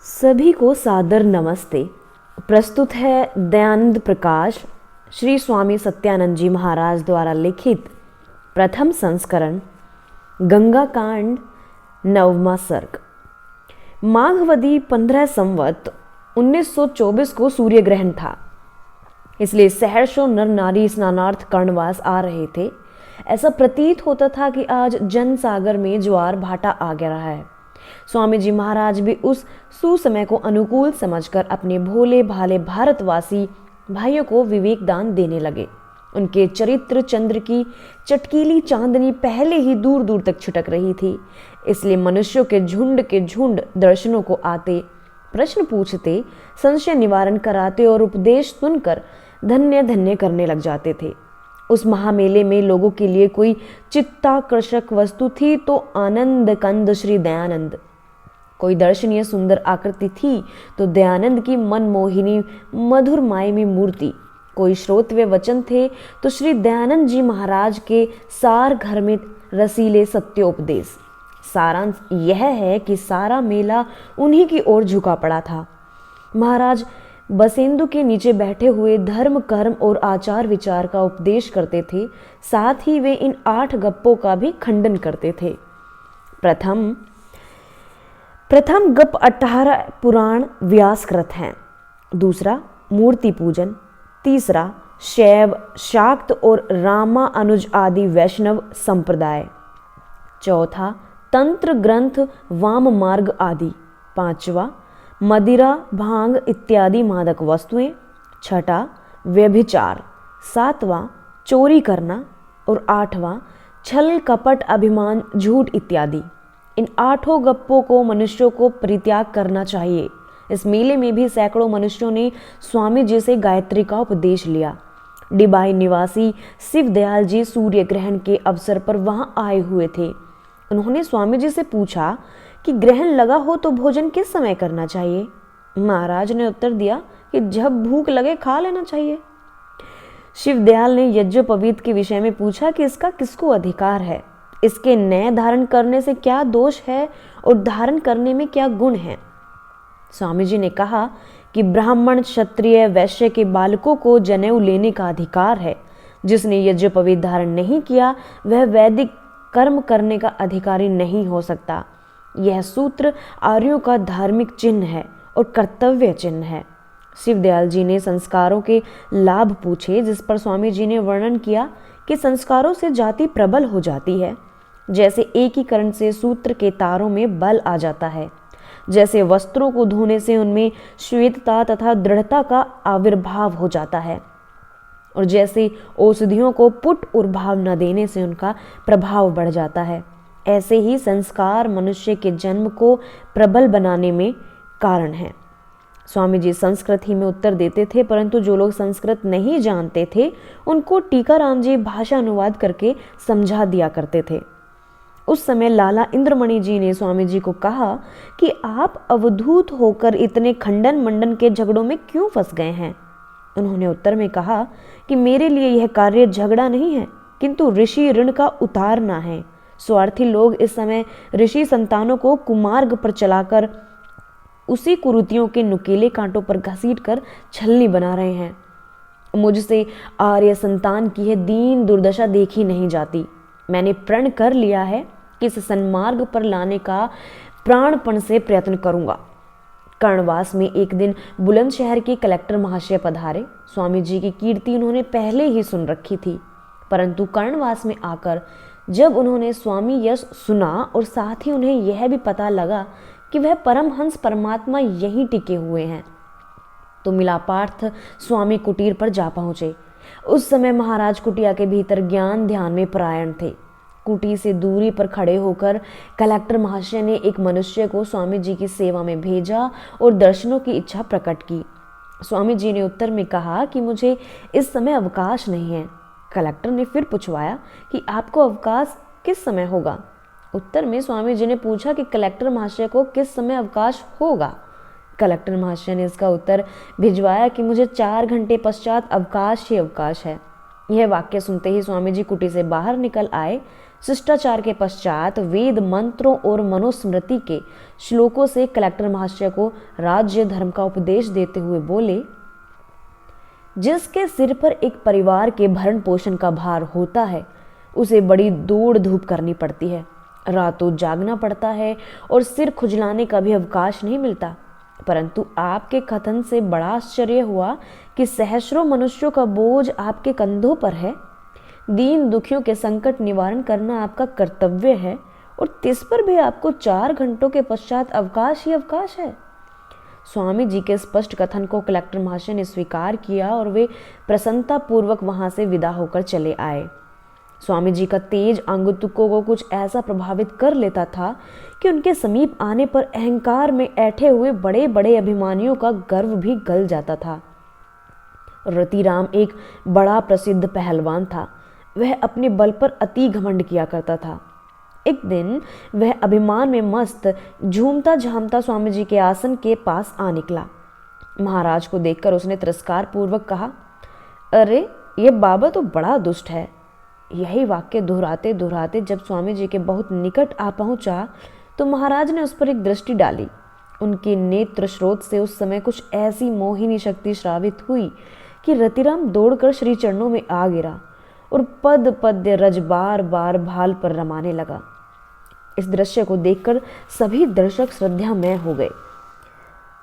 सभी को सादर नमस्ते। प्रस्तुत है दयानंद प्रकाश श्री स्वामी सत्यानंद जी महाराज द्वारा लिखित प्रथम संस्करण गंगा कांड 9वां सर्ग। माघवदी 15 संवत 1924 को सूर्य ग्रहण था, इसलिए सहर्षों नर नारी स्नानार्थ कर्णवास आ रहे थे। ऐसा प्रतीत होता था कि आज जन सागर में ज्वार भाटा आ गया रहा है। स्वामी जी महाराज भी उस सुसमय को अनुकूल समझकर अपने भोले भाले भारतवासी भाइयों को विवेक दान देने लगे। उनके चरित्र चंद्र की चटकीली चांदनी पहले ही दूर दूर तक छिटक रही थी, इसलिए मनुष्यों के झुंड दर्शनों को आते, प्रश्न पूछते, संशय निवारण कराते और उपदेश सुनकर धन्य धन्य करने लग जाते थे। उस महामेले में लोगों के लिए कोई चित्ताकर्षक वस्तु थी तो आनंद कंद श्री दयानंद, कोई दर्शनीय सुंदर आकृति थी तो दयानंद की मनमोहिनी मधुर मायमी मूर्ति, कोई श्रोतव्य वचन थे तो श्री दयानंद जी महाराज के सार घर में रसीले सत्योपदेश। सारांश यह है कि सारा मेला उन्हीं की ओर झुका पड़ा था। महाराज बसेंदु के नीचे बैठे हुए धर्म कर्म और आचार विचार का उपदेश करते थे, साथ ही वे इन 8 गप्पों का भी खंडन करते थे। प्रथम गप 18 पुराण व्यासकृत हैं, दूसरा मूर्ति पूजन, तीसरा शैव शाक्त और रामा अनुज आदि वैष्णव संप्रदाय, चौथा तंत्र ग्रंथ वाम मार्ग आदि, पांचवा मदिरा भांग इत्यादि मादक वस्तुएं, छठा व्यभिचार, सातवां चोरी करना और 8वां छल कपट अभिमान झूठ इत्यादि। इन 8 गप्पों को मनुष्यों को परित्याग करना चाहिए। इस मेले में भी सैकड़ों मनुष्यों ने स्वामी जी से गायत्री का उपदेश लिया। डिबाई निवासी शिवदयाल जी सूर्य ग्रहण के अवसर पर वहां आए हुए थे। उन्होंने स्वामी जी से पूछा कि ग्रहण लगा हो तो भोजन किस समय करना चाहिए। महाराज ने उत्तर दिया कि जब भूख लगे खा लेना चाहिए। शिवदयाल ने यज्ञोपवीत के विषय में पूछा कि इसका किसको अधिकार है, इसके नए धारण करने से क्या दोष है और धारण करने में क्या गुण है। स्वामी जी ने कहा कि ब्राह्मण क्षत्रिय वैश्य के बालकों को जनेऊ लेने का अधिकार है। जिसने यज्ञोपवीत धारण नहीं किया वह वैदिक कर्म करने का अधिकारी नहीं हो सकता। यह सूत्र आर्यों का धार्मिक चिन्ह है और कर्तव्य चिन्ह है। शिवदयाल जी ने संस्कारों के लाभ पूछे, जिस पर स्वामी जी ने वर्णन किया कि संस्कारों से जाति प्रबल हो जाती है, जैसे एकीकरण से सूत्र के तारों में बल आ जाता है, जैसे वस्त्रों को धोने से उनमें श्वेतता तथा दृढ़ता का आविर्भाव हो जाता है, और जैसे औषधियों को पुट और भाव न देने से उनका प्रभाव बढ़ जाता है, ऐसे ही संस्कार मनुष्य के जन्म को प्रबल बनाने में कारण है। स्वामी जी संस्कृत ही में उत्तर देते थे, परंतु जो लोग संस्कृत नहीं जानते थे उनको टीकाराम जी भाषा अनुवाद करके समझा दिया करते थे। उस समय लाला इंद्रमणि जी ने स्वामी जी को कहा कि आप अवधूत होकर इतने खंडन मंडन के झगड़ों में क्यों फंस गए हैं। उन्होंने उत्तर में कहा कि मेरे लिए यह कार्य झगड़ा नहीं है, किंतु ऋषि ऋण का उतारना है। स्वार्थी लोग इस समय ऋषि संतानों को कुमार्ग पर चलाकर उसी कुरीतियों के नुकीले कांटों पर घसीटकर छलनी बना रहे हैं। मुझसे आर्य संतान की है दीन दुर्दशा देखी नहीं जाती। मैंने प्रण कर लिया है कि इस सन्मार्ग पर लाने का प्राणपण से प्रयत्न करूंगा। कर्णवास में एक दिन बुलंदशहर के कलेक्टर महाशय पधारे। स्वामी जी की कीर्ति उन्होंने पहले ही सुन रखी थी, परंतु कर्णवास में आकर जब उन्होंने स्वामी यश सुना और साथ ही उन्हें यह भी पता लगा कि वह परमहंस परमात्मा यहीं टिके हुए हैं, तो मिलापार्थ स्वामी कुटीर पर जा पहुंचे। उस समय महाराज कुटिया के भीतर ज्ञान ध्यान में परायण थे। कुटी से दूरी पर खड़े होकर कलेक्टर महाशय ने एक मनुष्य को स्वामी जी की सेवा में भेजा और दर्शनों की इच्छा प्रकट की। स्वामी जी ने उत्तर में कहा कि मुझे इस समय अवकाश नहीं है। कलेक्टर ने फिर पूछवाया कि आपको अवकाश किस समय होगा। उत्तर में स्वामी जी ने पूछा कि कलेक्टर महाशय को किस समय अवकाश होगा। कलेक्टर महाशय ने इसका उत्तर भिजवाया कि मुझे 4 घंटे पश्चात अवकाश ही अवकाश है। यह वाक्य सुनते ही स्वामी जी कुटी से बाहर निकल आए। शिष्टाचार के पश्चात वेद मंत्रों और मनुस्मृति के श्लोकों से कलेक्टर महाशय को राज्य धर्म का उपदेश देते हुए बोले, जिसके सिर पर एक परिवार के भरण पोषण का भार होता है उसे बड़ी दौड़ धूप करनी पड़ती है, रातों जागना पड़ता है और सिर खुजलाने का भी अवकाश नहीं मिलता। परंतु आपके कथन से बड़ा आश्चर्य हुआ कि सहस्रों मनुष्यों का बोझ आपके कंधों पर है। दीन दुखियों के संकट निवारण करना आपका कर्तव्य है और तिस पर भी आपको 4 घंटों के पश्चात अवकाश ही अवकाश है। स्वामी जी के स्पष्ट कथन को कलेक्टर महाशय ने स्वीकार किया और वे प्रसन्नता पूर्वक वहां से विदा होकर चले आए। स्वामी जी का तेज आगंतुकों को कुछ ऐसा प्रभावित कर लेता था कि उनके समीप आने पर अहंकार में ऐठे हुए बड़े बड़े अभिमानियों का गर्व भी गल जाता था। रतिराम एक बड़ा प्रसिद्ध पहलवान था। वह अपने बल पर अति घमंड किया करता था। एक दिन वह अभिमान में मस्त झूमता झामता स्वामी जी के आसन के पास आ निकला। महाराज को देखकर उसने तिरस्कार पूर्वक कहा, अरे ये बाबा तो बड़ा दुष्ट है। यही वाक्य दोहराते दोहराते जब स्वामी जी के बहुत निकट आ पहुंचा तो महाराज ने उस पर एक दृष्टि डाली। उनके नेत्र स्रोत से उस समय कुछ ऐसी मोहिनी शक्ति श्रावित हुई कि रतिराम दौड़कर श्री चरणों में आ गिरा और पद पद्य रज बार बार भाल पर रमाने लगा। इस दृश्य को देखकर सभी दर्शक श्रद्धामय हो गए।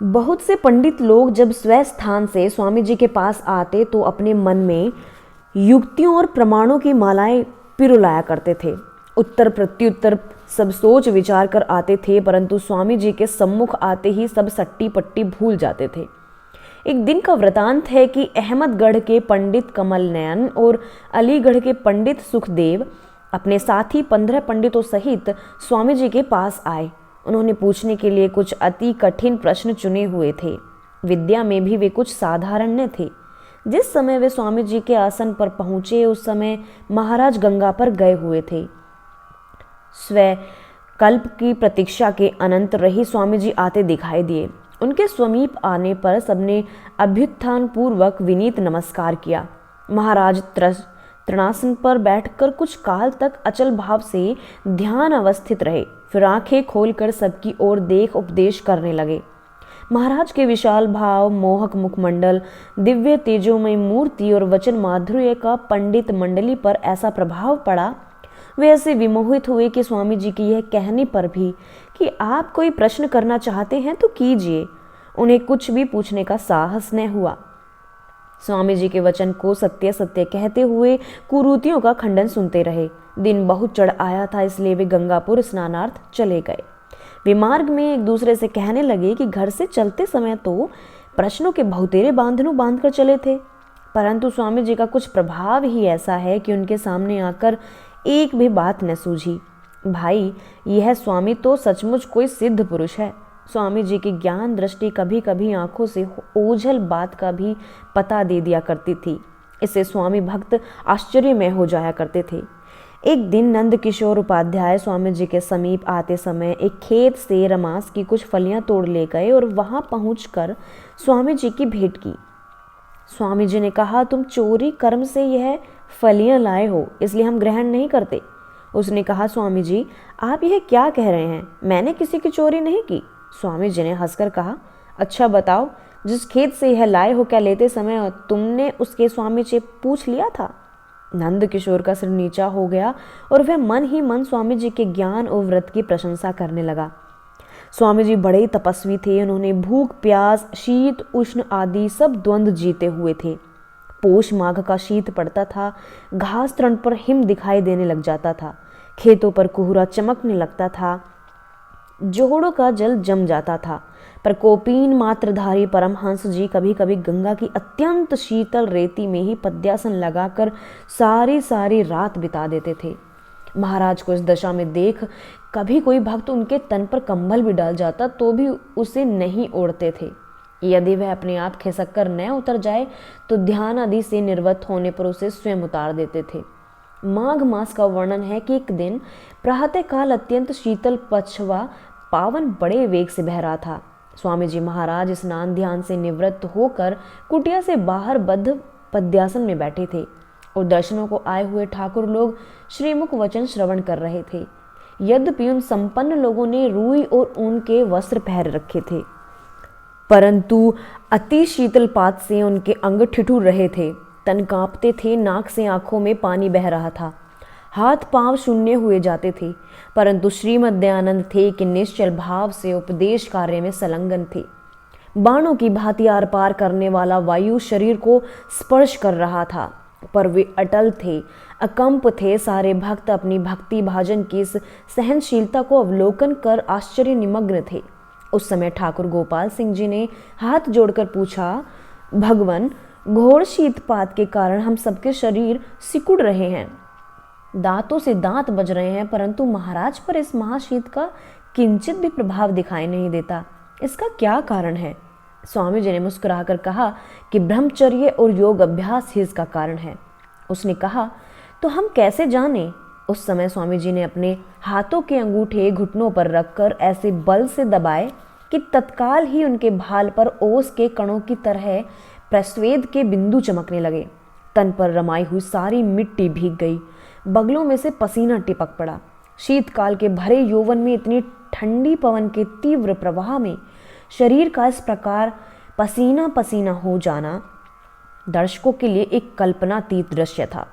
बहुत से पंडित लोग जब स्वस्थान से स्वामी जी के पास आते तो अपने मन में युक्तियों और प्रमाणों की मालाएं पिरुलाया करते थे। उत्तर प्रत्युत्तर सब सोच विचार कर आते थे, परंतु स्वामी जी के सम्मुख आते ही सब सट्टी पट्टी भूल जाते थे। एक दिन का वृतांत है कि अहमदगढ़ के पंडित कमल नयन और अलीगढ़ के पंडित सुखदेव अपने साथी 15 पंडितों सहित स्वामी जी के पास आए। उन्होंने पूछने के लिए कुछ अति कठिन प्रश्न चुने हुए थे। विद्या में भी वे कुछ साधारण थे। जिस समय वे स्वामी जी के आसन पर पहुंचे उस समय महाराज गंगा पर गए हुए थे। स्वयं कल्प की प्रतीक्षा के अनंत रही स्वामी जी आते दिखाई दिए। उनके समीप आने पर सबने अभ्युत्थान पूर्वक विनीत नमस्कार किया। महाराज तृणासन पर बैठकर कुछ काल तक अचल भाव से ध्यान अवस्थित रहे, फिर आंखें खोलकर सबकी ओर देख उपदेश करने लगे। महाराज के विशाल भाव, मोहक मुखमंडल, दिव्य तेजोमय मूर्ति और वचन माधुर्य का पंडित मंडली पर ऐसा प्रभाव पड़ा, वे ऐसे विमोहित हुए कि स्वामी जी की यह कहने पर भी कि आप कोई प्रश्न करना चाहते हैं तो कीजिए, उन्हें कुछ भी पूछने का साहस न हुआ। स्वामी जी के वचन को सत्य सत्य कहते हुए कुरीतियों का खंडन सुनते रहे। दिन बहुत चढ़ आया था, इसलिए वे गंगापुर स्नानार्थ चले गए। वे मार्ग में एक दूसरे से कहने लगे कि घर से चलते समय तो प्रश्नों के बहुतेरे बांधनों बांध कर चले थे, परंतु स्वामी जी का कुछ प्रभाव ही ऐसा है कि उनके सामने आकर एक भी बात न सूझी। भाई, यह स्वामी तो सचमुच कोई सिद्ध पुरुष है। स्वामी जी की ज्ञान दृष्टि कभी कभी आंखों से ओझल बात का भी पता दे दिया करती थी। इससे स्वामी भक्त आश्चर्यमय हो जाया करते थे। एक दिन नंद किशोर उपाध्याय स्वामी जी के समीप आते समय एक खेत से रमास की कुछ फलियां तोड़ ले गए और वहां पहुंचकर स्वामी जी की भेंट की। स्वामी जी ने कहा, तुम चोरी कर्म से यह फलियां लाए हो, इसलिए हम ग्रहण नहीं करते। उसने कहा, स्वामी जी आप यह क्या कह रहे हैं, मैंने किसी की चोरी नहीं की। स्वामी जी ने हंसकर कहा, अच्छा बताओ, जिस खेत से यह लाए हो क्या लेते समय तुमने उसके स्वामी से पूछ लिया था? नंद किशोर का सिर नीचा हो गया और वह मन ही मन स्वामी जी के ज्ञान और व्रत की प्रशंसा करने लगा। स्वामी जी बड़े तपस्वी थे। उन्होंने भूख प्यास शीत उष्ण आदि सब द्वंद्व जीते हुए थे। पोष माघ का शीत पड़ता था, घास तृण पर हिम दिखाई देने लग जाता था, खेतों पर कोहरा चमकने लगता था, जोड़ों का जल जम जाता था। पर कोपीन मात्रधारी परमहंस जी कभी कभी गंगा की अत्यंत शीतल रेती में ही पद्यासन लगाकर सारी सारी रात बिता देते थे। महाराज को इस दशा में देख कभी कोई भक्त उनके तन पर कंबल भी डाल जाता तो भी उसे नहीं ओढ़ते थे। यदि वह अपने आप खिसक कर न उतर जाए तो ध्यान आदि से निर्वत होने पर उसे स्वयं उतार देते थे। माघ मास का वर्णन है कि एक दिन प्रातः काल अत्यंत शीतल पछवा पावन बड़े वेग से बह रहा था। स्वामी जी महाराज स्नान ध्यान से निवृत्त होकर कुटिया से बाहर बद्ध पद्यासन में बैठे थे। और दर्शनों को आए हुए ठाकुर लोग श्रीमुख वचन श्रवण कर रहे थे। यद्यपि उन संपन्न लोगों ने रुई और ऊन के वस्त्र पहन रखे थे, परंतु अति शीतलपात से उनके अंग ठिठुर रहे थे, तन कांपते थे, नाक से आंखों में पानी बह रहा था, हाथ पांव शून्य हुए जाते थे, परंतु श्रीमद् दयानंद थे कि निश्चल भाव से उपदेश कार्य में संलग्न थे। बाणों की भांति आर पार करने वाला वायु शरीर को स्पर्श कर रहा था, पर वे अटल थे, अकंप थे। सारे भक्त अपनी भक्ति भाजन की इस सहनशीलता को अवलोकन कर आश्चर्य निमग्न थे। उस समय ठाकुर गोपाल सिंह जी ने हाथ जोड़कर पूछा, भगवान, घोर शीतपात के कारण हम सबके शरीर सिकुड़ रहे हैं, दांतों से दांत बज रहे हैं, परंतु महाराज पर इस महाशीत का किंचित भी प्रभाव दिखाई नहीं देता। इसका क्या कारण है? स्वामी जी ने मुस्कुराकर कहा कि ब्रह्मचर्य और योग अभ्यास ही इसका कारण है। उसने कहा, तो हम कैसे जाने? उस समय स्वामी जी ने अपने हाथों के अंगूठे घुटनों पर रखकर ऐसे बल से दबाए कि तत्काल ही उनके भाल पर ओस के कणों की तरह प्रस्वेद के बिंदु चमकने लगे। तन पर रमाई हुई सारी मिट्टी भीग गई, बगलों में से पसीना टिपक पड़ा। शीतकाल के भरे यौवन में इतनी ठंडी पवन के तीव्र प्रवाह में शरीर का इस प्रकार पसीना पसीना हो जाना दर्शकों के लिए एक कल्पनातीत दृश्य था।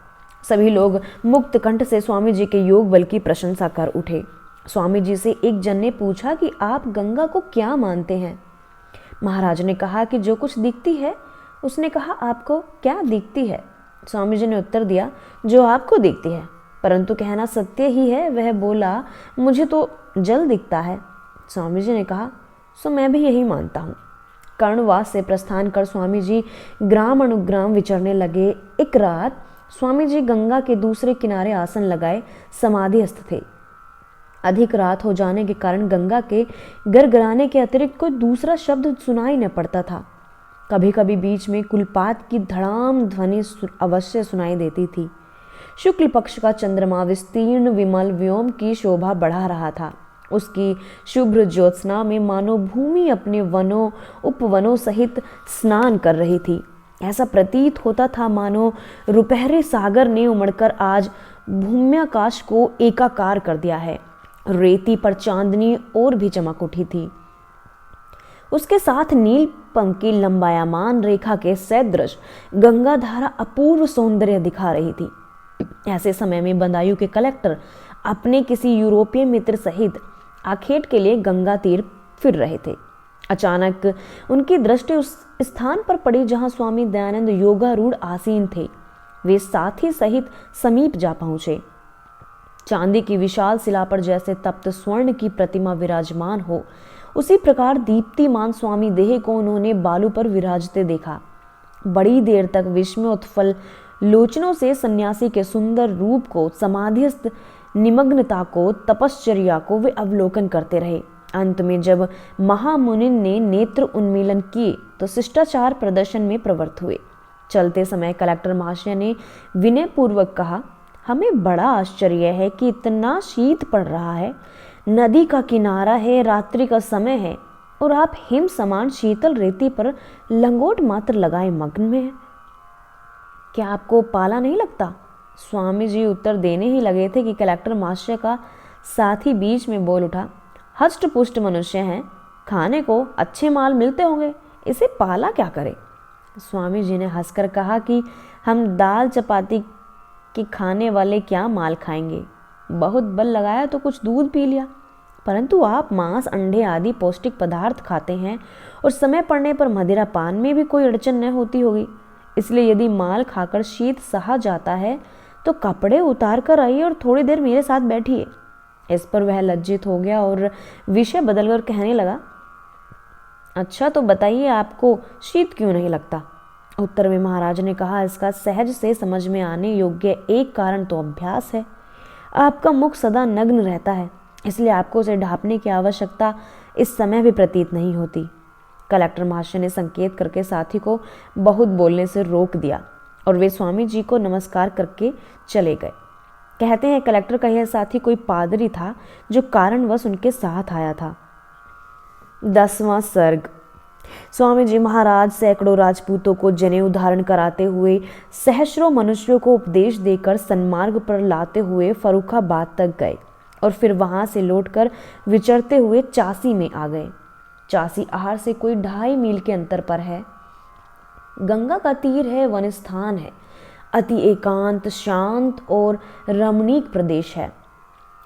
सभी लोग मुक्त कंठ से स्वामी जी के योग बल की प्रशंसा कर उठे। स्वामी जी से एक जन ने पूछा कि आप गंगा को क्या मानते हैं? महाराज ने कहा कि जो कुछ दिखती है। उसने कहा, आपको क्या दिखती है? स्वामी जी ने उत्तर दिया, जो आपको दिखती है, परंतु कहना सत्य ही है। वह बोला, मुझे तो जल दिखता है। स्वामी जी ने कहा, सो मैं भी यही मानता हूँ। कर्णवास से प्रस्थान कर स्वामी जी ग्राम अनुग्राम विचरने लगे। एक रात स्वामी जी गंगा के दूसरे किनारे आसन लगाए समाधिस्थ थे। अधिक रात हो जाने के कारण गंगा के गरगराने के अतिरिक्त कोई दूसरा शब्द सुनाई न पड़ता था। कभी कभी बीच में कुलपात की धड़ाम ध्वनि अवश्य सुनाई देती थी। शुक्ल पक्ष का चंद्रमा विस्तीर्ण विमल व्योम की शोभा बढ़ा रहा था। उसकी शुभ्र ज्योत्सना में मानो भूमि अपने वनों उपवनों सहित स्नान कर रही थी। ऐसा प्रतीत होता था मानो रुपहरे सागर ने उमड़कर आज भूम्याकाश को एकाकार कर दिया है। रेती पर चांदनी और भी चमक उठी थी। उसके साथ नील पंख की लंबायामान रेखा के सदृश गंगाधारा अपूर्व सौंदर्य दिखा रही थी। ऐसे समय में बदायूं के कलेक्टर अपने किसी यूरोपीय मित्र सहित आखेट के लिए गंगा तीर फिर रहे थे। अचानक उनकी दृष्टि उस स्थान पर पड़ी जहां स्वामी दयानंद योगारूढ़ आसीन थे। वे साथी सहित समीप जा पहुंचे। चांदी की विशाल शिला पर जैसे तप्त स्वर्ण की प्रतिमा विराजमान हो, उसी प्रकार दीप्तिमान स्वामी देह को उन्होंने बालू पर विराजते देखा। बड़ी देर तक विस्मय उत्फल लोचनों से सन्यासी के सुंदर रूप को, समाधिस्थ निमग्नता को, तपश्चर्या को वे अवलोकन करते रहे। अंत में जब महामुनिन ने नेत्र उन्मीलन किए तो शिष्टाचार प्रदर्शन में प्रवृत्त हुए। चलते समय कलेक्टर महाशय ने विनय पूर्वक कहा, हमें बड़ा आश्चर्य है कि इतना शीत पड़ रहा है, नदी का किनारा है, रात्रि का समय है और आप हिम समान शीतल रेती पर लंगोट मात्र लगाए मग्न में हैं। क्या आपको पाला नहीं लगता? स्वामी जी उत्तर देने ही लगे थे कि कलेक्टर महाशय का साथी बीच में बोल उठा, हष्ट पुष्ट मनुष्य हैं, खाने को अच्छे माल मिलते होंगे, इसे पाला क्या करे? स्वामी जी ने हंसकर कहा कि हम दाल चपाती के खाने वाले क्या माल खाएंगे? बहुत बल लगाया तो कुछ दूध पी लिया, परंतु आप मांस, अंडे आदि पौष्टिक पदार्थ खाते हैं और समय पड़ने पर मदिरा पान में भी कोई अड़चन न होती होगी। इसलिए यदि माल खाकर शीत सहा जाता है तो कपड़े उतार कर आइए और थोड़ी देर मेरे साथ बैठिए। इस पर वह लज्जित हो गया और विषय बदलकर कहने लगा, अच्छा तो बताइए आपको शीत क्यों नहीं लगता? उत्तर में महाराज ने कहा, इसका सहज से समझ में आने योग्य एक कारण तो अभ्यास है। आपका मुख सदा नग्न रहता है, इसलिए आपको उसे ढांपने की आवश्यकता इस समय भी प्रतीत नहीं होती। कलेक्टर महाशय ने संकेत करके साथी को बहुत बोलने से रोक दिया और वे स्वामी जी को नमस्कार करके चले गए। कहते हैं कलेक्टर का यह साथी कोई पादरी था जो कारणवश उनके साथ आया था। 10वां सर्ग। स्वामी जी महाराज सैकड़ों राजपूतों को जनेऊ धारण कराते हुए, सहस्रों मनुष्यों को उपदेश देकर सन्मार्ग पर लाते हुए फर्रुखाबाद तक गए और फिर वहां से लौटकर विचरते हुए चासी में आ गए। चासी आहार से कोई 2.5 मील के अंतर पर है। गंगा का तीर है, वन स्थान है, अति एकांत, शांत और रमणीक प्रदेश है।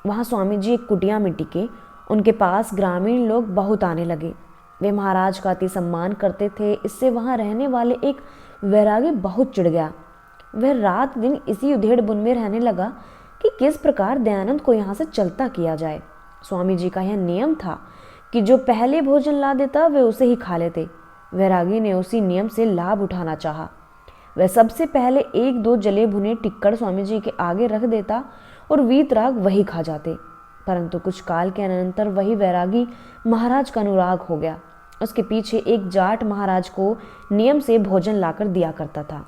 वहाँ स्वामी जी एक कुटिया में टिके। उनके पास ग्रामीण लोग बहुत आने लगे। वे महाराज का अति सम्मान करते थे। इससे वहाँ रहने वाले एक वैरागी बहुत चिढ़ गया। वह रात दिन इसी उधेड़ बुन में रहने लगा कि किस प्रकार दयानंद को यहाँ से चलता किया जाए। स्वामी जी का यह नियम था कि जो पहले भोजन ला देता वे उसे ही खा लेते। वैरागी ने उसी नियम से लाभ उठाना चाहा। वह सबसे पहले 1-2 जले भुने टिक्कड़ स्वामी जी के आगे रख देता और वीतराग वही खा जाते। परंतु कुछ काल के अनंतर वही वैरागी महाराज का अनुराग हो गया। उसके पीछे एक जाट महाराज को नियम से भोजन लाकर दिया करता था।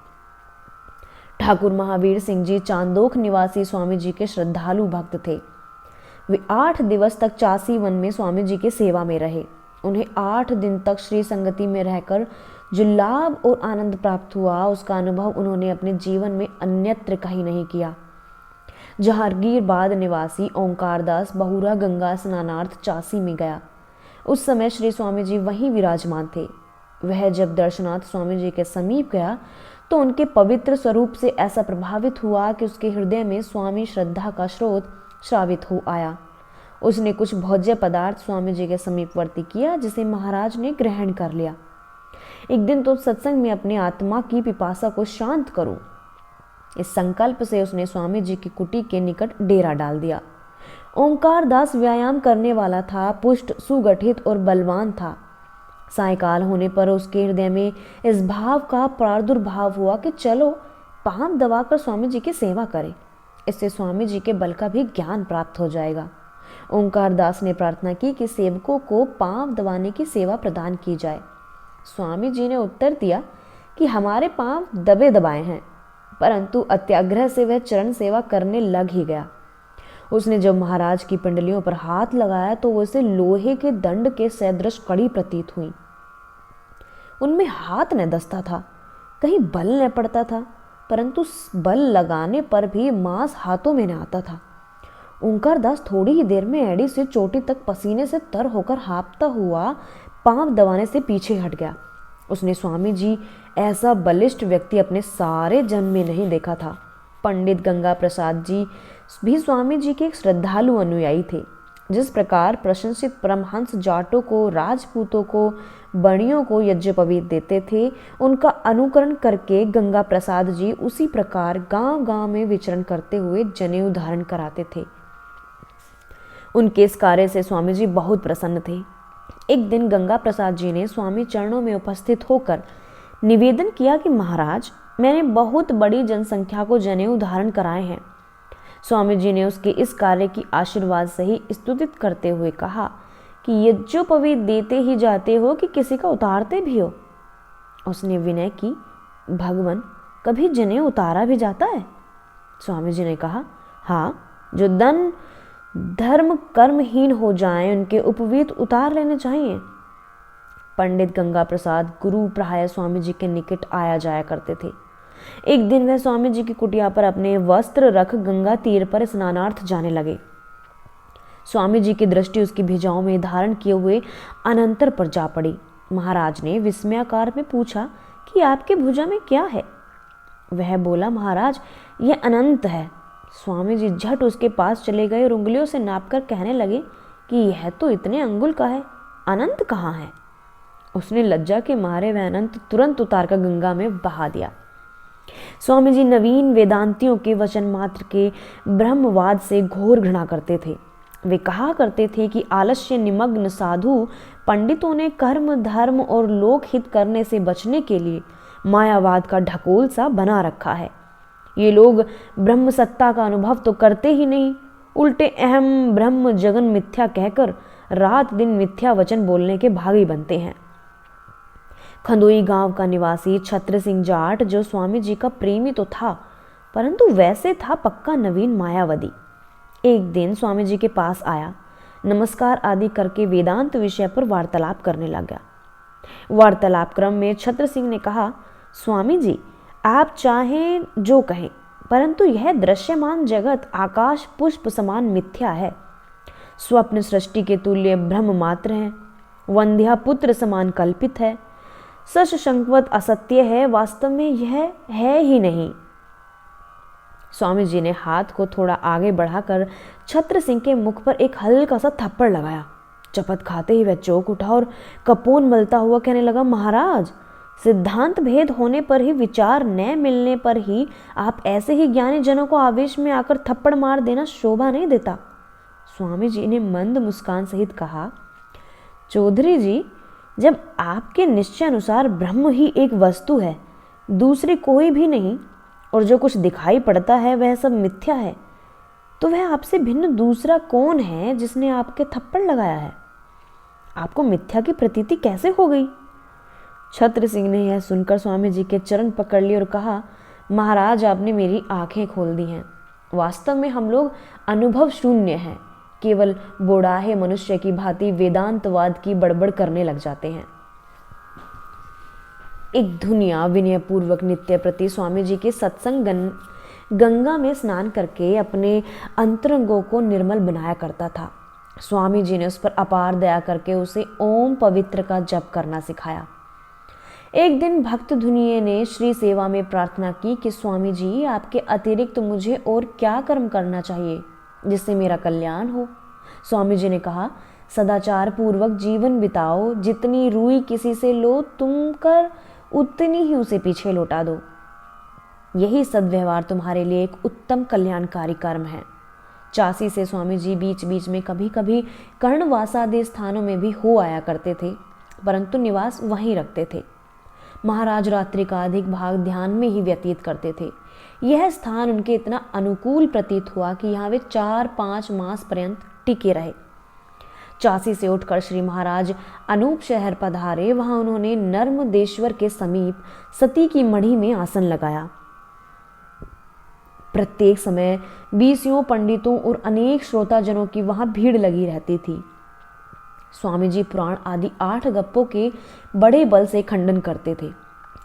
ठाकुर महावीर सिंह जी चांदोख निवासी स्वामी जी के श्रद्धालु भक्त थे। वे 8 दिवस तक चासी वन में स्वामी जी की सेवा में रहे। उन्हें 8 दिन तक श्री संगति में रहकर जो लाभ और आनंद प्राप्त हुआ, उसका अनुभव उन्होंने अपने जीवन में अन्यत्र कहीं नहीं किया। जहांगीरबाद निवासी ओंकार दास बहुरा गंगा स्नानार्थ चासी में गया। उस समय श्री स्वामी जी वहीं विराजमान थे। वह जब दर्शनार्थ स्वामी जी के समीप गया तो उनके पवित्र स्वरूप से ऐसा प्रभावित हुआ कि उसके हृदय में स्वामी श्रद्धा का स्रोत श्रावित हो आया। उसने कुछ भोज्य पदार्थ स्वामी जी के समीपवर्ती किया, जिसे महाराज ने ग्रहण कर लिया। एक दिन तो सत्संग में अपनी आत्मा की पिपासा को शांत करूं, इस संकल्प से उसने स्वामी जी की कुटी के निकट डेरा डाल दिया। ओंकार दास व्यायाम करने वाला था, पुष्ट, सुगठित और बलवान था। सायकाल होने पर उसके हृदय में इस भाव का प्रादुर्भाव हुआ कि चलो पांव दबाकर स्वामी जी की सेवा करें, इससे स्वामी जी के बल का भी ज्ञान प्राप्त हो जाएगा। ओंकार दास ने प्रार्थना की कि सेवकों को पांव दबाने की सेवा प्रदान की जाए। स्वामी जी ने उत्तर दिया कि हमारे पांव दबे दबाए हैं, परंतु अत्याग्रह से वह चरण सेवा करने लग ही गया। उसने जब महाराज की पिंडलियों पर हाथ लगाया तो उसे लोहे के दंड के सदृश कड़ी प्रतीत हुई। उनमें हाथ न दसता था, कहीं बल न पड़ता था, परंतु बल लगाने पर भी मांस हाथों में न आता था। ओंकार दास थोड़ी ही देर में एड़ी से चोटी तक पसीने से तर होकर हाँफता हुआ पांव दबाने से पीछे हट गया। उसने स्वामी जी ऐसा बलिष्ठ व्यक्ति अपने सारे जन्म में नहीं देखा था। पंडित गंगा प्रसाद जी भी स्वामी जी के एक श्रद्धालु अनुयायी थे। जिस प्रकार प्रशंसित परमहंस जाटों को, राजपूतों को, बणियों को यज्ञोपवीत देते थे, उनका अनुकरण करके गंगा प्रसाद जी उसी प्रकार गांव-गांव में विचरण करते हुए जनेऊ धारण कराते थे। उनके इस कार्य से स्वामी जी बहुत प्रसन्न थे। एक दिन गंगा प्रसाद जी ने स्वामी चरणों में उपस्थित होकर निवेदन किया कि महाराज, मैंने बहुत बड़ी जनसंख्या को जनेऊ धारण कराए हैं। स्वामी जी ने उसके इस कार्य की आशीर्वाद से ही स्तुतित करते हुए कहा कि यज्ञोपवीत देते ही जाते हो कि किसी का उतारते भी हो। उसने विनय की, भगवान, कभी जनेऊ उतारा भी जाता है? स्वामी जी ने कहा, हाँ, जो धर्म कर्महीन हो जाएं, उनके उपवीत उतार लेने चाहिए। पंडित गंगा प्रसाद गुरु प्राय स्वामी जी के निकट आया जाया करते थे। एक दिन वह स्वामी जी की कुटिया पर अपने वस्त्र रख गंगा तीर पर स्नानार्थ जाने लगे। स्वामी जी की दृष्टि उसकी भुजाओं में धारण किए हुए अनंतर पर जा पड़ी। महाराज ने विस्मयाकार में पूछा कि आपके भुजा में क्या है? वह बोला, महाराज, यह अनंत है। स्वामी जी झट उसके पास चले गए और उंगलियों से नापकर कहने लगे कि यह तो इतने अंगुल का है, अनंत कहाँ है? उसने लज्जा के मारे वह अनंत तुरंत उतार कर गंगा में बहा दिया। स्वामी जी नवीन वेदांतियों के वचन मात्र के ब्रह्मवाद से घोर घृणा करते थे। वे कहा करते थे कि आलस्य निमग्न साधु पंडितों ने कर्म, धर्म और लोक हित करने से बचने के लिए मायावाद का ढकोल सा बना रखा है। ये लोग ब्रह्म सत्ता का अनुभव तो करते ही नहीं, उल्टे अहम ब्रह्म जगन मिथ्या कहकर रात दिन मिथ्या वचन बोलने के भागी बनते हैं। खंदोई गांव का निवासी छत्र सिंह जाट, जो स्वामी जी का प्रेमी तो था, परंतु वैसे था पक्का नवीन मायावादी, एक दिन स्वामी जी के पास आया, नमस्कार आदि करके वेदांत विषय पर वार्तालाप करने लगा। वार्तालाप क्रम में छत्र सिंह ने कहा, स्वामी जी, आप चाहें जो कहें, परंतु यह दृश्यमान जगत आकाश पुष्प समान मिथ्या है, स्वप्न सृष्टि के तुल्य भ्रम मात्र है, वंध्या पुत्र समान कल्पित है, सशंकवत असत्य है, वास्तव में यह है ही नहीं। स्वामी जी ने हाथ को थोड़ा आगे बढ़ाकर छत्र सिंह के मुख पर एक हल्का सा थप्पड़ लगाया। चपत खाते ही वह चौंक उठा और कपोन मलता हुआ कहने लगा, महाराज, सिद्धांत भेद होने पर ही, विचार न मिलने पर ही आप ऐसे ही ज्ञानी जनों को आवेश में आकर थप्पड़ मार देना शोभा नहीं देता। स्वामी जी ने मंद मुस्कान सहित कहा, चौधरी जी, जब आपके निश्चय अनुसार ब्रह्म ही एक वस्तु है, दूसरी कोई भी नहीं, और जो कुछ दिखाई पड़ता है वह सब मिथ्या है, तो वह आपसे भिन्न दूसरा कौन है जिसने आपके थप्पड़ लगाया है? आपको मिथ्या की प्रतीति कैसे हो गई? छत्र सिंह ने यह सुनकर स्वामी जी के चरण पकड़ लिए और कहा, महाराज, आपने मेरी आंखें खोल दी हैं। वास्तव में हम लोग अनुभव शून्य हैं, केवल बोड़ाहे मनुष्य की भांति वेदांतवाद की बड़बड़ करने लग जाते हैं। एक धुनिया विनयपूर्वक नित्य प्रति स्वामी जी के सत्संग गंगा में स्नान करके अपने अंतरंगों को निर्मल बनाया करता था। स्वामी जी ने उस पर अपार दया करके उसे ओम पवित्र का जप करना सिखाया। एक दिन भक्त धुनिये ने श्री सेवा में प्रार्थना की कि स्वामी जी, आपके अतिरिक्त मुझे और क्या कर्म करना चाहिए जिससे मेरा कल्याण हो? स्वामी जी ने कहा, सदाचार पूर्वक जीवन बिताओ, जितनी रूई किसी से लो तुम कर उतनी ही उसे पीछे लौटा दो। यही सद्व्यवहार तुम्हारे लिए एक उत्तम कल्याणकारी कर्म है। चासी से स्वामी जी बीच बीच में कभी कभी कर्णवास आदि स्थानों में भी हो आया करते थे, परंतु निवास वहीं रखते थे। महाराज रात्रि का अधिक भाग ध्यान में ही व्यतीत करते थे। यह स्थान उनके इतना अनुकूल प्रतीत हुआ कि यहाँ वे 4-5 मास पर्यंत टिके रहे। चासी से उठकर श्री महाराज अनूप शहर पधारे। वहां उन्होंने नर्मदेश्वर के समीप सती की मढ़ी में आसन लगाया। प्रत्येक समय 20 पंडितों और अनेक श्रोताजनों की वहां भीड़ लगी रहती थी। स्वामी जी पुराण आदि 8 गप्पों के बड़े बल से खंडन करते थे,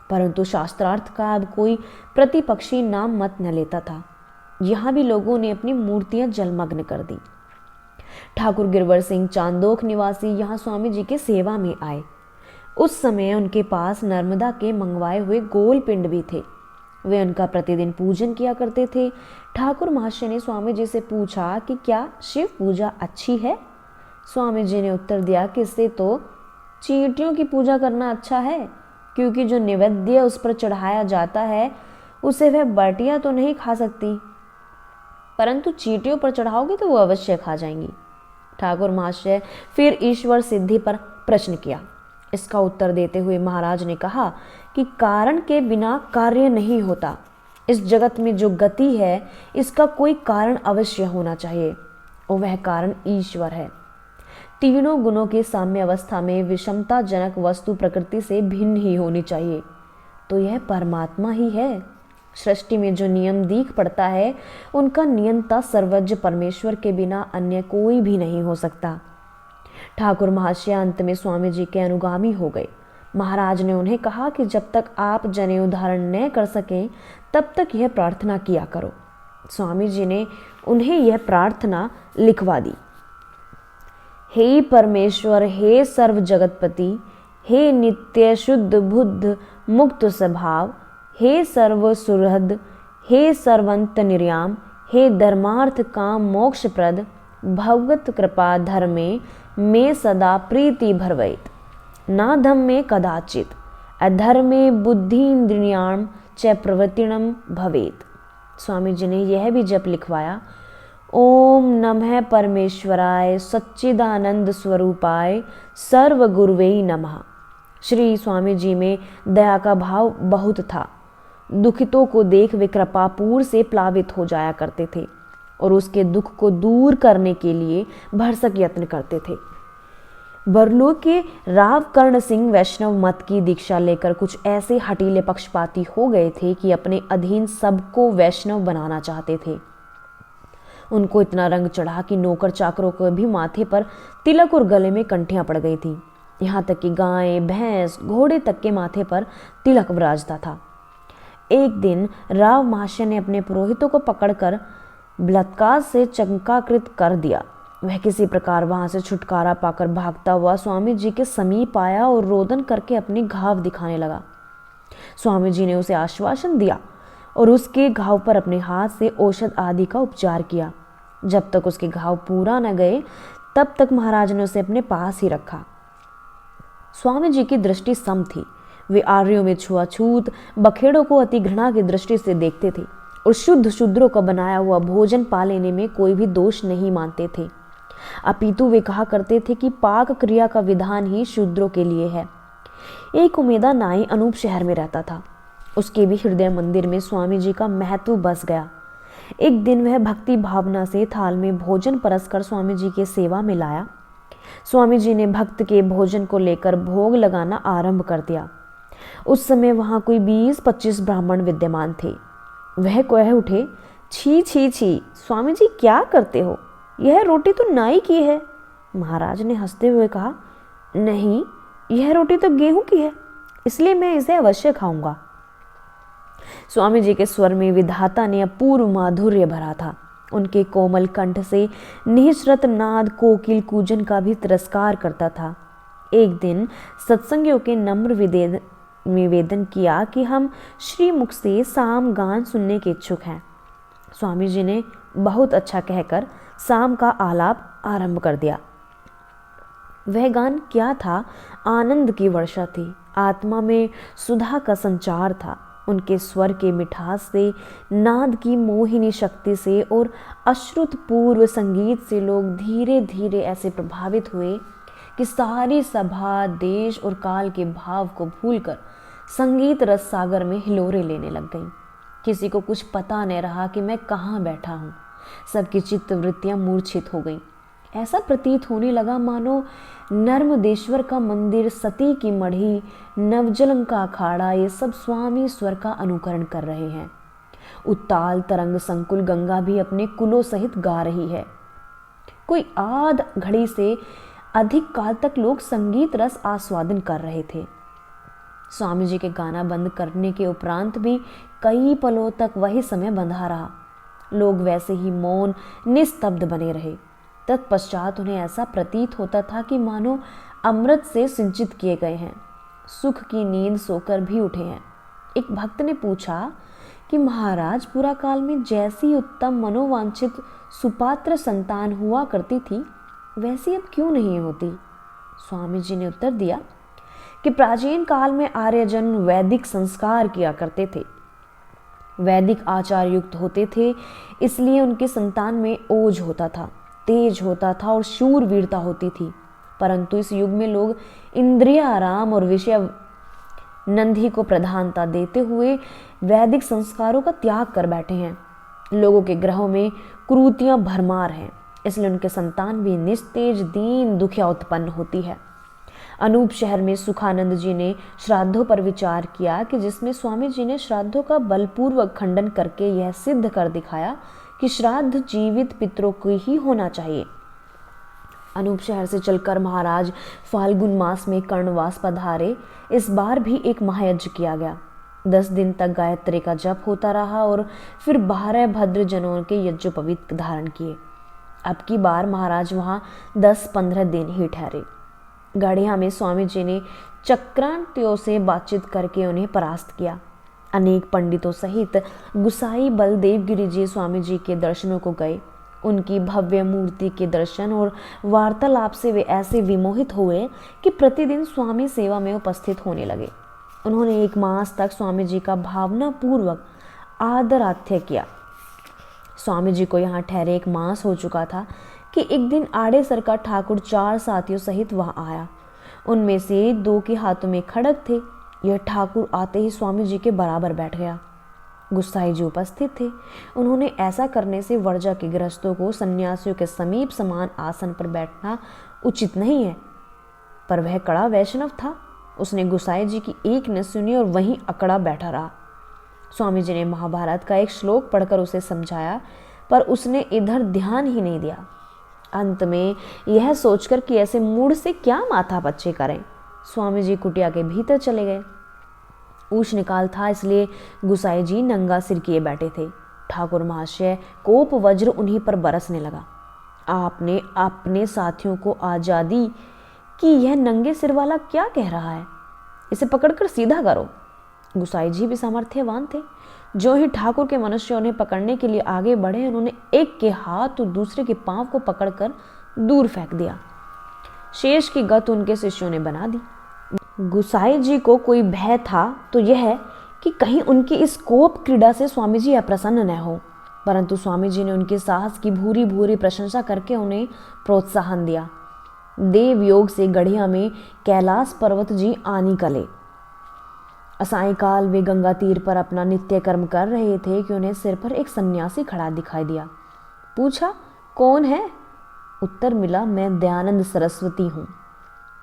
परंतु शास्त्रार्थ का अब कोई प्रतिपक्षी नाम मत न लेता था। यहाँ भी लोगों ने अपनी मूर्तियां जलमग्न कर दी। ठाकुर गिरवर सिंह चांदोख निवासी यहाँ स्वामी जी के सेवा में आए। उस समय उनके पास नर्मदा के मंगवाए हुए गोल पिंड भी थे। वे उनका प्रतिदिन पूजन किया करते थे। ठाकुर महाशय ने स्वामी जी से पूछा कि क्या शिव पूजा अच्छी है? स्वामी जी ने उत्तर दिया कि इससे तो चींटियों की पूजा करना अच्छा है, क्योंकि जो नैवेद्य उस पर चढ़ाया जाता है उसे वह बटिया तो नहीं खा सकती, परंतु चींटियों पर चढ़ाओगे तो वो अवश्य खा जाएंगी। ठाकुर महाशय फिर ईश्वर सिद्धि पर प्रश्न किया। इसका उत्तर देते हुए महाराज ने कहा कि कारण के बिना कार्य नहीं होता। इस जगत में जो गति है इसका कोई कारण अवश्य होना चाहिए, और वह कारण ईश्वर है। तीनों गुणों के साम्य अवस्था में विषमताजनक वस्तु प्रकृति से भिन्न ही होनी चाहिए, तो यह परमात्मा ही है। सृष्टि में जो नियम दीख पड़ता है उनका नियंता सर्वज्ञ परमेश्वर के बिना अन्य कोई भी नहीं हो सकता। ठाकुर महाशय अंत में स्वामी जी के अनुगामी हो गए। महाराज ने उन्हें कहा कि जब तक आप जनेऊ धारण न कर सकें तब तक यह प्रार्थना किया करो। स्वामी जी ने उन्हें यह प्रार्थना लिखवा दी। हे परमेश्वर, हे सर्व जगतपति, हे नित्य शुद्ध बुद्ध मुक्त स्वभाव, हे सर्व सुहृद, हे सर्वंत निर्याम, हे धर्मार्थ काम मोक्ष प्रद, भगवत कृपा धर्मे में सदा प्रीति भरवैत, ना धम्मे कदाचित, अधर्मे बुद्धिन्द्रियाण च प्रवृत्तिणम भवेत। स्वामी जी ने यह भी जप लिखवाया। ओम नमः परमेश्वराय सच्चिदानंद स्वरूपाय सर्व गुरुवे नमः। श्री स्वामी जी में दया का भाव बहुत था। दुखितों को देख वे कृपापूर से प्लावित हो जाया करते थे और उसके दुख को दूर करने के लिए भरसक यत्न करते थे। बरलोक के राव कर्ण सिंह वैष्णव मत की दीक्षा लेकर कुछ ऐसे हटीले पक्षपाती हो गए थे कि अपने अधीन सबको वैष्णव बनाना चाहते थे। उनको इतना रंग चढ़ा कि नौकर चाकरों को भी माथे पर तिलक और गले में कंठियां पड़ गई थी। यहाँ तक कि गाय, भैंस, घोड़े तक के माथे पर तिलक विराजता था। एक दिन राव महाशय ने अपने पुरोहितों को पकड़कर बलात्कार से चंकाकृत कर दिया। वह किसी प्रकार वहां से छुटकारा पाकर भागता हुआ स्वामी जी के समीप आया और रोदन करके अपने घाव दिखाने लगा। स्वामी जी ने उसे आश्वासन दिया और उसके घाव पर अपने हाथ से औषध आदि का उपचार किया। जब तक उसके घाव पूरा न गए तब तक महाराज ने उसे अपने पास ही रखा। स्वामी जी की दृष्टि सम थी। वे आर्यों में छुआछूत, बखेड़ों को अति घृणा की दृष्टि से देखते थे और शुद्ध शूद्रों का बनाया हुआ भोजन पा लेने में कोई भी दोष नहीं मानते थे। अपितु वे कहा करते थे कि पाक क्रिया का विधान ही शूद्रों के लिए है। एक उमेदा नाई अनूप शहर में रहता था। उसके भी हृदय मंदिर में स्वामी जी का महत्व बस गया। एक दिन वह भक्ति भावना से थाल में भोजन परसकर स्वामी जी की सेवा में लाया। स्वामी जी ने भक्त के भोजन को लेकर भोग लगाना आरंभ कर दिया। उस समय वहां कोई 20-25 ब्राह्मण विद्यमान थे। वह कह उठे, छी छी छी, स्वामी जी क्या करते हो? यह रोटी तो नाई की है। महाराज ने हंसते हुए कहा, नहीं, यह रोटी तो गेहूं की है, इसलिए मैं इसे अवश्य खाऊंगा। स्वामी जी के स्वर में विधाता ने अपूर्व माधुर्य भरा था। उनके कोमल कंठ से निःश्रत नाद कोकिल कूजन का भी तिरस्कार करता था। एक दिन सत्संगियों के नम्र निवेदन किया कि हम श्रीमुख से साम गान सुनने के इच्छुक हैं। स्वामी जी ने बहुत अच्छा कहकर साम का आलाप आरंभ कर दिया। वह गान क्या था? आनंद की वर्षा थी। आत्मा में सुधा का संचार था। उनके स्वर के मिठास से, नाद की मोहिनी शक्ति से और अश्रुत पूर्व संगीत से लोग धीरे धीरे ऐसे प्रभावित हुए कि सारी सभा देश और काल के भाव को भूलकर संगीत रस सागर में हिलोरे लेने लग गई। किसी को कुछ पता नहीं रहा कि मैं कहाँ बैठा हूँ। सबकी चित्त वृत्तियां मूर्छित हो गईं। ऐसा प्रतीत होने लगा मानो नर्मदेश्वर का मंदिर, सती की मढ़ी, नवजलम का अखाड़ा, ये सब स्वामी स्वर का अनुकरण कर रहे हैं। उत्ताल तरंग संकुल गंगा भी अपने कुलों सहित गा रही है। कोई आध घड़ी से अधिक काल तक लोग संगीत रस आस्वादन कर रहे थे। स्वामी जी के गाना बंद करने के उपरांत भी कई पलों तक वही समय बंधा रहा। लोग वैसे ही मौन निस्तब्ध बने रहे। तत्पश्चात उन्हें ऐसा प्रतीत होता था कि मानो अमृत से सिंचित किए गए हैं, सुख की नींद सोकर भी उठे हैं। एक भक्त ने पूछा कि महाराज, पुरा काल में जैसी उत्तम मनोवांछित सुपात्र संतान हुआ करती थी, वैसी अब क्यों नहीं होती? स्वामी जी ने उत्तर दिया कि प्राचीन काल में आर्यजन वैदिक संस्कार किया करते थे, वैदिक आचार युक्त होते थे, इसलिए उनके संतान में ओज होता था, तेज होता था और शूरवीरता होती थी। परंतु इस युग में लोग इंद्रिय आराम और विषय नंदी को प्रधानता देते हुए वैदिक संस्कारों का त्याग कर बैठे हैं। लोगों के ग्रहों में कुरीतियां भरमार हैं, इसलिए उनके संतान भी निस्तेज, दीन, दुखिया उत्पन्न होती है। अनूप शहर में सुखानंद जी ने श्राद्धों पर विचार किया कि जिसमें स्वामी जी ने श्राद्धों का बलपूर्वक खंडन करके यह सिद्ध कर दिखाया कि श्राद्ध जीवित पितरों को ही होना चाहिए। अनूप शहर से चलकर महाराज फाल्गुन मास में कर्णवास पधारे। इस बार भी एक महायज्ञ किया गया। 10 दिन तक गायत्री का जप होता रहा और फिर 12 भद्र जनों के यज्ञोपवीत धारण किए। अब की बार महाराज वहाँ 10-15 दिन ही ठहरे। गढ़िया में स्वामी जी ने चक्रांतियों से बातचीत करके उन्हें परास्त किया। अनेक पंडितों सहित गुसाई बलदेव गिरी जी स्वामी जी के दर्शनों को गए। उनकी भव्य मूर्ति के दर्शन और वार्तालाप से वे ऐसे विमोहित हुए कि प्रतिदिन स्वामी सेवा में उपस्थित होने लगे। उन्होंने 1 मास तक स्वामी जी का भावनापूर्वक आदरातिथ्य किया। स्वामी जी को यहाँ ठहरे 1 मास हो चुका था कि एक दिन आड़ेसर का ठाकुर 4 साथियों सहित वहां आया। उनमें से 2 के हाथों में खड्ग थे। यह ठाकुर आते ही स्वामी जी के बराबर बैठ गया। गुस्साई जी उपस्थित थे। उन्होंने ऐसा करने से वर्जा के गृहस्थों को सन्यासियों के समीप समान आसन पर बैठना उचित नहीं है, पर वह कड़ा वैष्णव था। उसने गुस्साई जी की एक न सुनी और वहीं अकड़ा बैठा रहा। स्वामी जी ने महाभारत का एक श्लोक पढ़कर उसे समझाया, पर उसने इधर ध्यान ही नहीं दिया। अंत में यह सोचकर कि ऐसे मूड से क्या माथा पच्ची करें, स्वामी जी कुटिया के भीतर चले गए। ऊष निकाल था, इसलिए गुसाई जी नंगा सिर किए बैठे थे। ठाकुर महाशय कोप वज्र उन्हीं पर बरसने लगा। आपने अपने साथियों को आजादी कि यह नंगे सिर वाला क्या कह रहा है, इसे पकड़कर सीधा करो। गुसाई जी भी सामर्थ्यवान थे। जो ही ठाकुर के मनुष्य उन्हें पकड़ने के लिए आगे बढ़े, उन्होंने एक के हाथ और दूसरे के पांव को पकड़कर दूर फेंक दिया। शेष की गत उनके शिष्यों ने बना दी। गुसाई जी को कोई भय था तो यह कि कहीं उनकी इस कोप क्रीड़ा से स्वामी जी अप्रसन्न न हो, परंतु स्वामी जी ने उनके साहस की भूरी भूरी प्रशंसा करके उन्हें प्रोत्साहन दिया। देव योग से गढ़िया में कैलाश पर्वत जी आनी कले। सायंकाल वे गंगा तीर पर अपना नित्य कर्म कर रहे थे कि उन्हें सिर पर एक सन्यासी खड़ा दिखाई दिया। पूछा, कौन है? उत्तर मिला, मैं दयानंद सरस्वती हूँ।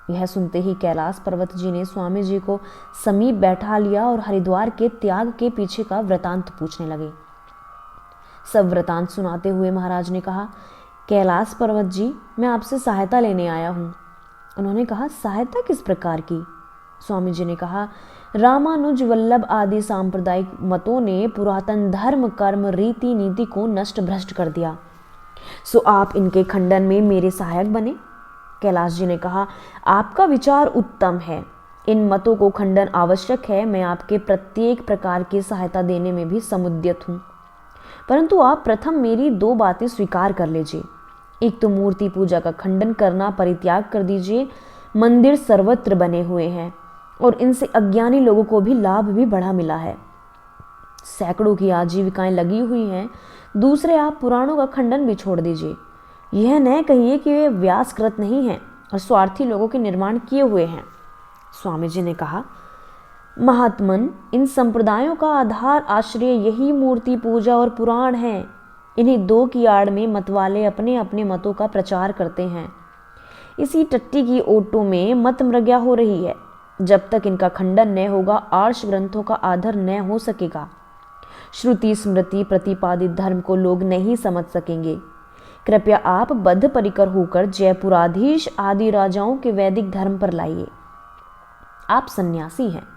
यह सुनते ही कैलाश पर्वत जी ने स्वामी जी को समीप बैठा लिया और हरिद्वार के त्याग के पीछे का वृतांत पूछने लगे। सब वृतांत सुनाते हुए महाराज ने कहा, कैलाश पर्वत जी, मैं आपसे सहायता लेने आया हूँ। उन्होंने कहा, सहायता किस प्रकार की? स्वामी जी ने कहा, रामानुज वल्लभ आदि सांप्रदायिक मतों ने पुरातन धर्म कर्म रीति नीति को नष्ट भ्रष्ट कर दिया, सो आप इनके खंडन में मेरे सहायक बने। कैलाश जी ने कहा, आपका विचार उत्तम है, इन मतों को खंडन आवश्यक है। मैं आपके प्रत्येक प्रकार की सहायता देने में भी समुद्यत हूँ, परंतु आप प्रथम मेरी दो बातें स्वीकार कर लीजिए। एक तो मूर्ति पूजा का खंडन करना परित्याग कर दीजिए। मंदिर सर्वत्र बने हुए हैं और इनसे अज्ञानी लोगों को भी लाभ भी बड़ा मिला है। सैकड़ों की आजीविकाएं लगी हुई हैं। दूसरे, आप पुराणों का खंडन भी छोड़ दीजिए। यह न कहिए कि वे व्यासकृत नहीं हैं और स्वार्थी लोगों के निर्माण किए हुए हैं। स्वामी जी ने कहा, महात्मन, इन संप्रदायों का आधार आश्रय यही मूर्ति पूजा और पुराण है। इन्हीं दो की आड़ में मतवाले अपने अपने मतों का प्रचार करते हैं। इसी टट्टी की ओटों में मत मृग्या हो रही है। जब तक इनका खंडन न होगा, आर्ष ग्रंथों का आदर न हो सकेगा। श्रुति स्मृति प्रतिपादित धर्म को लोग नहीं समझ सकेंगे। कृपया आप बद्ध परिकर होकर जयपुराधीश आदि राजाओं के वैदिक धर्म पर लाइए। आप सन्यासी हैं,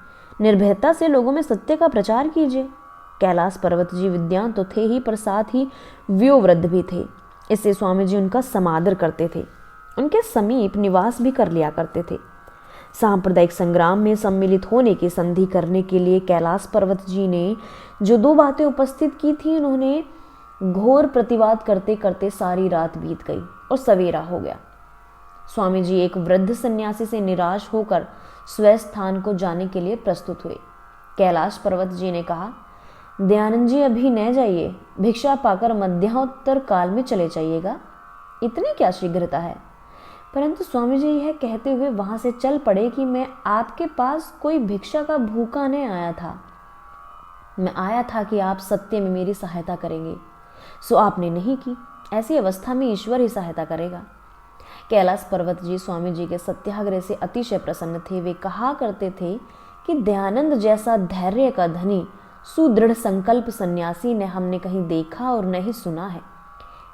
निर्भयता से लोगों में सत्य का प्रचार कीजिए। कैलाश पर्वत जी विद्वान तो थे ही, पर साथ ही व्योवृद्ध भी थे। इससे स्वामी जी उनका समादर करते थे, उनके समीप निवास भी कर लिया करते थे। सांप्रदायिक संग्राम में सम्मिलित होने की संधि करने के लिए कैलाश पर्वत जी ने जो दो बातें उपस्थित की थी, उन्होंने घोर प्रतिवाद करते करते सारी रात बीत गई और सवेरा हो गया। स्वामी जी एक वृद्ध सन्यासी से निराश होकर स्वस्थान को जाने के लिए प्रस्तुत हुए। कैलाश पर्वत जी ने कहा, दयानंद जी अभी न जाइए, भिक्षा पाकर मध्योत्तर काल में चले जाइएगा। इतनी क्या शीघ्रता है? परंतु स्वामी जी यह कहते हुए वहां से चल पड़े कि मैं आपके पास कोई भिक्षा का भूखा नहीं आया था। मैं आया था कि आप सत्य में मेरी सहायता करेंगे, सो आपने नहीं की। ऐसी अवस्था में ईश्वर ही सहायता करेगा। कैलाश पर्वत जी स्वामी जी के सत्याग्रह से अतिशय प्रसन्न थे। वे कहा करते थे कि दयानंद जैसा धैर्य का धनी सुदृढ़ संकल्प सन्यासी ने हमने कहीं देखा और नहीं सुना है।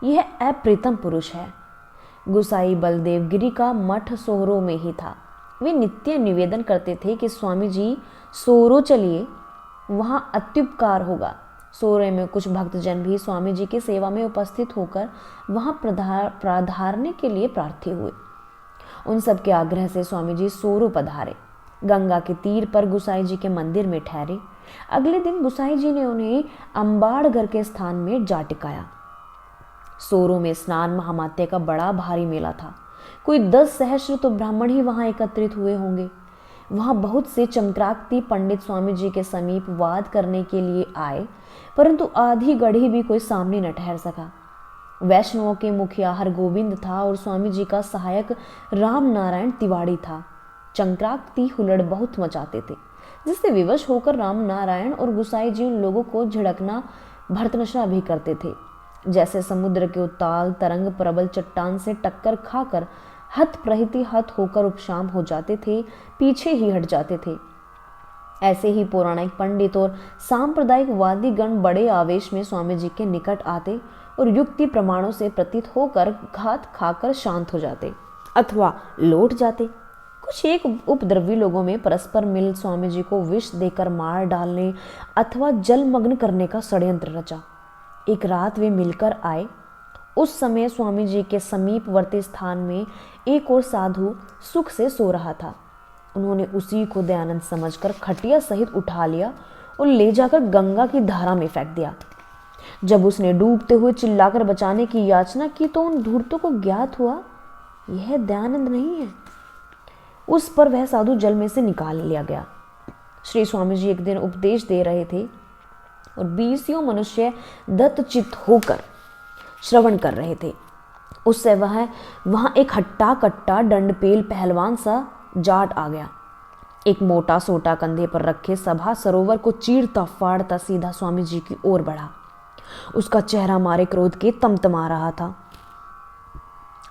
यह अप्रीतम पुरुष है। गुसाई बलदेव गिरी का मठ सोहरों में ही था। वे नित्य निवेदन करते थे कि स्वामी जी सोहरों चलिए, वहां अत्युपकार होगा। सोहरे में कुछ भक्तजन भी स्वामी जी की सेवा में उपस्थित होकर वहां प्राधारने के लिए प्रार्थी हुए। उन सब के आग्रह से स्वामी जी सोहरों पधारे। गंगा के तीर पर गुसाई जी के मंदिर में ठहरे। अगले दिन गुसाई जी ने उन्हें अम्बाड़गढ़ के स्थान में जा टिकाया। सोहरों में स्नान महामात्य का बड़ा भारी मेला था। कोई 10 सहस्त्र तो ब्राह्मण ही वहां एकत्रित हुए होंगे। वहां बहुत से चमक्रांती पंडित स्वामी जी के समीप वाद करने के लिए आए, परंतु आधी गढ़ी भी कोई सामने न ठहर सका। वैष्णवों के मुखिया हरगोविंद था और स्वामी जी का सहायक राम नारायण तिवाड़ी था। चमक्रांती हुल्लड़ बहुत मचाते थे, जिससे विवश होकर राम नारायण और गुसाई जी उन लोगों को झिड़कना भर्त्सना भी करते थे। जैसे समुद्र के उताल तरंग प्रबल चट्टान से टक्कर खाकर हत प्रहिति हत होकर उपशाम हो जाते थे, पीछे ही हट जाते थे। ऐसे ही पौराणिक पंडित और सांप्रदायिक वादी गण बड़े आवेश में स्वामी जी के निकट आते और युक्ति प्रमाणों से प्रतीत होकर घात खाकर शांत हो जाते अथवा लौट जाते। कुछ एक उपद्रवी लोगों में परस्पर मिल स्वामी जी को विष देकर मार डालने अथवा जलमग्न करने का षड्यंत्र रचा। एक रात वे मिलकर आए। उस समय स्वामी जी के समीपवर्ती स्थान में एक और साधु सुख से सो रहा था। उन्होंने उसी को दयानंद समझकर खटिया सहित उठा लिया और ले जाकर गंगा की धारा में फेंक दिया। जब उसने डूबते हुए चिल्लाकर बचाने की याचना की तो उन धूर्तों को ज्ञात हुआ यह दयानंद नहीं है। उस पर वह साधु जल में से निकाल लिया गया। श्री स्वामी जी एक दिन उपदेश दे रहे थे और 20 मनुष्य दत्तचित्त होकर श्रवण कर रहे थे। उससे वहां एक हट्टा कट्टा दंडपेल पहलवान सा जाट आ गया। एक मोटा सोटा कंधे पर रखे सभा सरोवर को चीरता फाड़ता सीधा स्वामी जी की ओर बढ़ा। उसका चेहरा मारे क्रोध के तमतमा रहा था।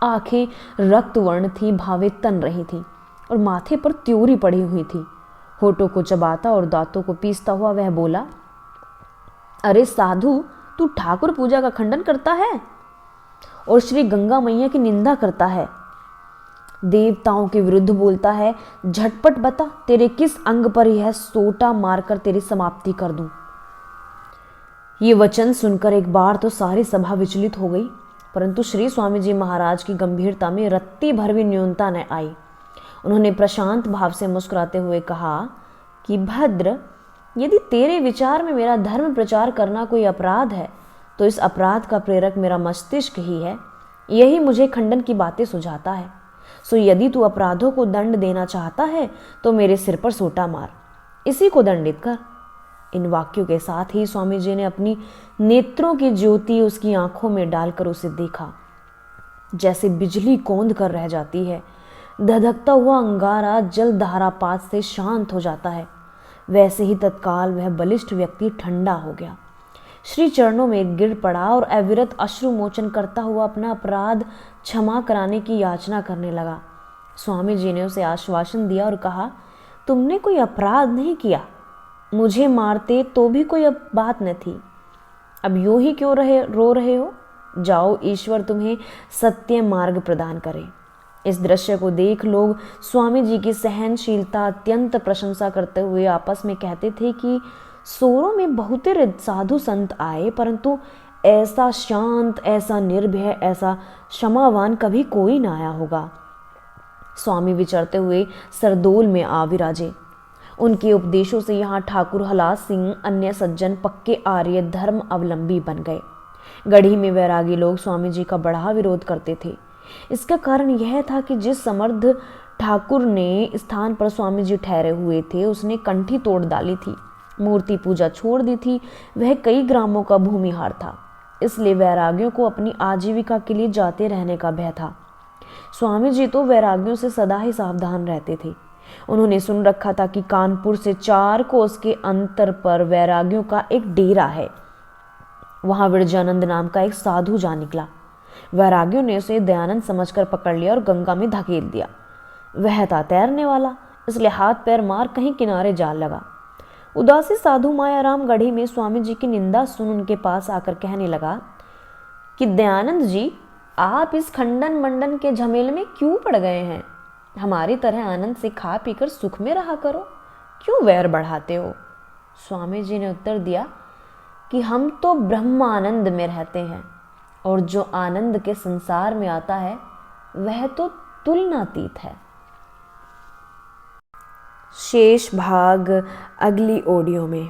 आंखें रक्त वर्ण थी, भावे तन रही थी और माथे पर त्योरी पड़ी हुई थी। होठों को चबाता और दांतों को पीसता हुआ वह बोला, अरे साधु, तू ठाकुर पूजा का खंडन करता है और श्री गंगा मैया की निंदा करता है, देवताओं के विरुद्ध बोलता है। झटपट बता, तेरे किस अंग पर यह सोटा मारकर तेरी समाप्ति कर दूं। ये वचन सुनकर एक बार तो सारी सभा विचलित हो गई, परंतु श्री स्वामी जी महाराज की गंभीरता में रत्ती भर भी न्यूनता न आई। उन्होंने प्रशांत भाव से मुस्कुराते हुए कहा कि भद्र, यदि तेरे विचार में मेरा धर्म प्रचार करना कोई अपराध है तो इस अपराध का प्रेरक मेरा मस्तिष्क ही है। यही मुझे खंडन की बातें सुझाता है। सो यदि तू अपराधों को दंड देना चाहता है तो मेरे सिर पर सोटा मार, इसी को दंडित कर। इन वाक्यों के साथ ही स्वामी जी ने अपनी नेत्रों की ज्योति उसकी आंखों में डालकर उसे देखा। जैसे बिजली कौंध कर रह जाती है, धधकता हुआ अंगारा जल धारापात से शांत हो जाता है, वैसे ही तत्काल वह बलिष्ठ व्यक्ति ठंडा हो गया। श्री चरणों में गिर पड़ा और अविरत अश्रु मोचन करता हुआ अपना अपराध क्षमा कराने की याचना करने लगा। स्वामी जी ने उसे आश्वासन दिया और कहा, तुमने कोई अपराध नहीं किया, मुझे मारते तो भी कोई बात न थी। अब यूं ही क्यों रो रहे हो? जाओ, ईश्वर तुम्हें सत्य मार्ग प्रदान करे। इस दृश्य को देख लोग स्वामी जी की सहनशीलता अत्यंत प्रशंसा करते हुए आपस में कहते थे कि सोरों में बहुतेरे साधु संत आए, परंतु ऐसा शांत, ऐसा निर्भय, ऐसा क्षमावान कभी कोई ना आया होगा। स्वामी विचरते हुए सरदोल में आ विराजे। उनके उपदेशों से यहाँ ठाकुर हलास सिंह अन्य सज्जन पक्के आर्य धर्म अवलंबी बन गए। गढ़ी में वैरागी लोग स्वामी जी का बड़ा विरोध करते थे। इसका कारण यह था कि जिस समर्थ ठाकुर ने स्थान पर स्वामी जी ठहरे हुए थे उसने कंठी तोड़ डाली थी, मूर्ति पूजा छोड़ दी थी। वह कई ग्रामों का भूमिहार था, इसलिए वैरागियों को अपनी आजीविका के लिए जाते रहने का भय था। स्वामी जी तो वैरागियों से सदा ही सावधान रहते थे। उन्होंने सुन रखा था कि कानपुर से 4 कोस के अंतर पर वैरागियों का एक डेरा है। वहां विरजानंद नाम का एक साधु जा निकला। वैरागियों ने उसे दयानंद समझकर पकड़ लिया और गंगा में धकेल दिया। वह था तैरने वाला, इसलिए हाथ पैर मार कहीं किनारे जा लगा। उदासी साधु मायाराम गढ़ी में स्वामी जी की निंदा सुन उनके पास आकर कहने लगा कि दयानंद जी, आप इस खंडन मंडन के झमेले में क्यों पड़ गए हैं? हमारी तरह आनंद से खा पीकर सुख में रहा करो, क्यों वैर बढ़ाते हो? स्वामी जी ने उत्तर दिया कि हम तो ब्रह्मानंद में रहते हैं और जो आनंद के संसार में आता है वह तो तुलनातीत है। शेष भाग अगली ऑडियो में।